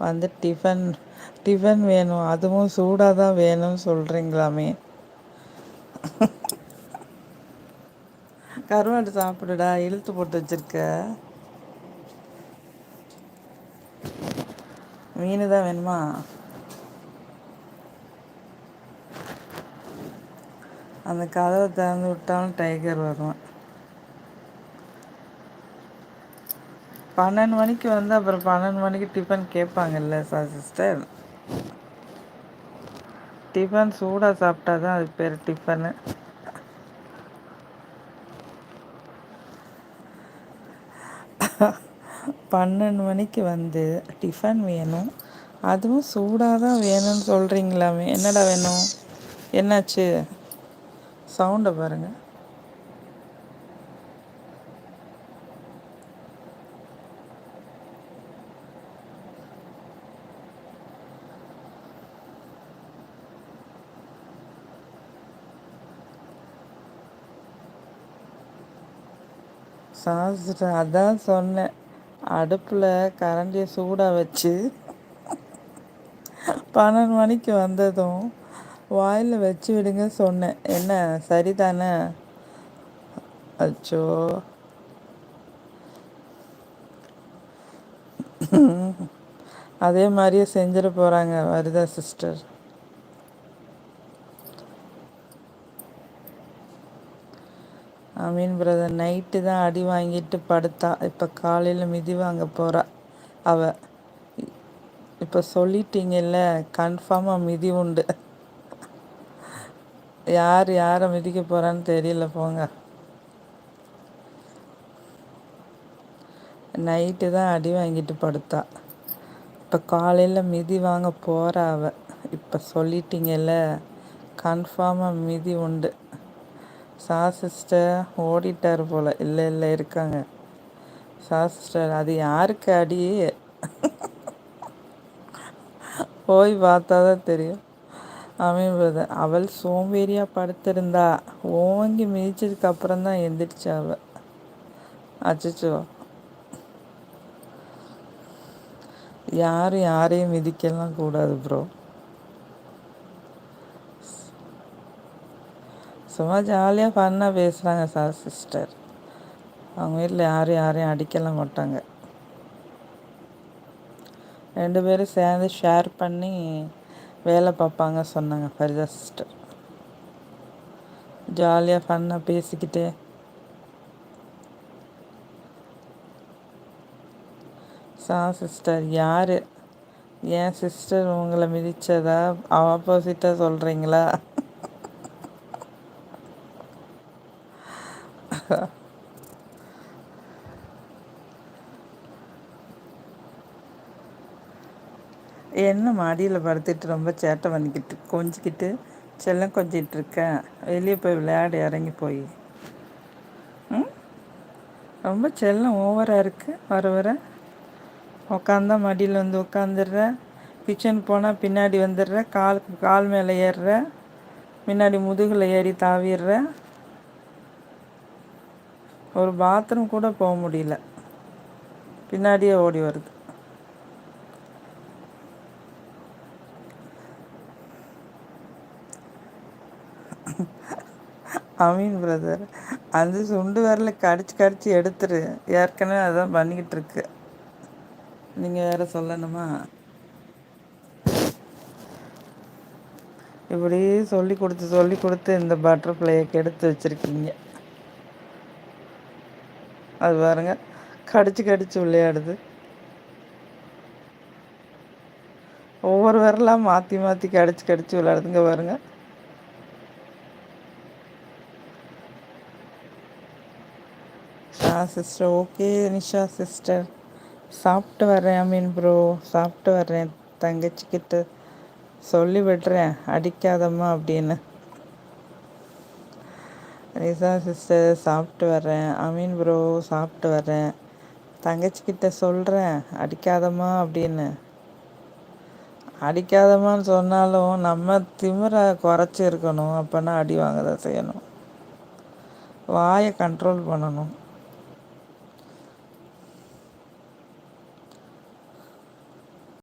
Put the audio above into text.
வந்து tiffin tiffin வேணும், அதுவும் சூடாக தான் வேணும்னு சொல்கிறீங்களாமே. கருவாடு சாப்பிடுடா, இழுத்து போட்டு வச்சிருக்க. மீன் தான் வேணுமா? அந்த கதவை திறந்து விட்டாலும் டைகர் வரும். 12 மணிக்கு வந்து அப்புறம் 12 மணிக்கு டிஃபன் கேட்பாங்கல்ல சிஸ்டர். டிஃபன் சூடாக சாப்பிட்டா தான் அது பேர் டிஃபனு. 12 மணிக்கு வந்து டிஃபன் வேணும், அதுவும் சூடாக தான் வேணும்னு சொல்கிறீங்களாமே. என்னடா வேணும்? என்னாச்சு? சவுண்டை பாருங்கள். சாஸ்திரம் அதான் சொன்னேன், அடுப்பில் கரண்டியை சூடாக வச்சு 12 மணிக்கு வந்ததும் வாயில் வச்சு விடுங்க சொன்னேன். என்ன சரிதானே? அச்சோ, அதே மாதிரியே செஞ்சிட போகிறாங்க. வருதா சிஸ்டர்? மீன் பிரதர் நைட்டு தான் அடி வாங்கிட்டு படுத்தா, இப்போ காலையில் மிதி வாங்க போகிறா அவ. இப்போ சொல்லிட்டீங்கல்ல, கன்ஃபார்மாக மிதி உண்டு. யார் யாரை மிதிக்க போகிறான்னு தெரியல போங்க. நைட்டு தான் அடி வாங்கிட்டு படுத்தா, இப்போ காலையில் மிதி வாங்க போகிறா அவ. இப்போ சொல்லிட்டீங்கல்ல, கன்ஃபார்மாக மிதி உண்டு. சிஸ்டர் ஓடிட்டார் போல். இல்லை இல்லை இருக்காங்க. சிஸ்டர் அது யாருக்கு அடி? போய் பார்த்தா தான் தெரியும். பிரதர் அவள் சோம்பேறியாக படுத்திருந்தா, ஓங்கி மிதிச்சதுக்கு அப்புறம் தான் எந்திரிச்சா அவ. அச்சோ, யாரையும் மிதிக்கலாம் கூடாது ப்ரோ. சும்மா ஜாலியாக ஃபன்னாக பேசுகிறாங்க சிஸ்டர். அவங்க வீட்டில் யாரையும் அடிக்கலாம் மாட்டாங்க. 2 பேரும் சேர்ந்து ஷேர் பண்ணி வேலை பார்ப்பாங்க சொன்னாங்க ஃபரிதா சிஸ்டர். ஜாலியாக ஃபன்னாக பேசிக்கிட்டு. சிஸ்டர் யார்? ஏன் சிஸ்டர் உங்களை மிதிச்சதா? ஆப்போசிட்டாக சொல்கிறீங்களா? என்ன மாடியில் படுத்துட்டு ரொம்ப சேட்டை பண்ணிக்கிட்டு கொஞ்சிக்கிட்டு செல்லம் கொஞ்சிட்டு இருக்கேன். வெளியே போய் விளையாடு, இறங்கி போய். ரொம்ப செல்லம் ஓவராக இருக்குது. வர வர உக்காந்தா மடியில் வந்து உட்காந்துடுற, கிச்சன் போனால் பின்னாடி வந்துடுற, கால் மேலே ஏறுற, முன்னாடி முதுகில் ஏறி தாவிடுற. ஒரு பாத்ரூம் கூட போக முடியல, பின்னாடியே ஓடி வருது. பிரதர் அந்த சுண்டு வரல கடிச்சு எடுத்துரு. ஏற்கனவே அதான் பண்ணிக்கிட்டு இருக்கு. நீங்கள் வேற சொல்லணுமா? இப்படி சொல்லி கொடுத்து இந்த பட்டர்ஃப்ளையை கெடுத்து வச்சுருக்கீங்க. அது பாருங்க, கடிச்சு விளையாடுது. ஒவ்வொரு விரலாம் மாற்றி கடிச்சு விளையாடுதுங்க பாருங்க. சிஸ்டர் ஓகே நிஷா சிஸ்டர், சாப்பிட்டு வரேன். ப்ரோ சாப்பிட்டு வரேன். தங்கச்சிக்கிட்ட சொல்லி விடுறேன், அடிக்காதம்மா அப்படின்னு. நிஷா சிஸ்டர் சாப்பிட்டு வரேன். ப்ரோ சாப்பிட்டு வரேன். தங்கச்சிக்கிட்ட சொல்கிறேன், அடிக்காதம்மா அப்படின்னு. அடிக்காதம்மான்னு சொன்னாலும் நம்ம திமிரை குறைச்சி இருக்கணும். அப்போனா அடி வாங்க தான் செய்யணும். வாயை கண்ட்ரோல் பண்ணணும்.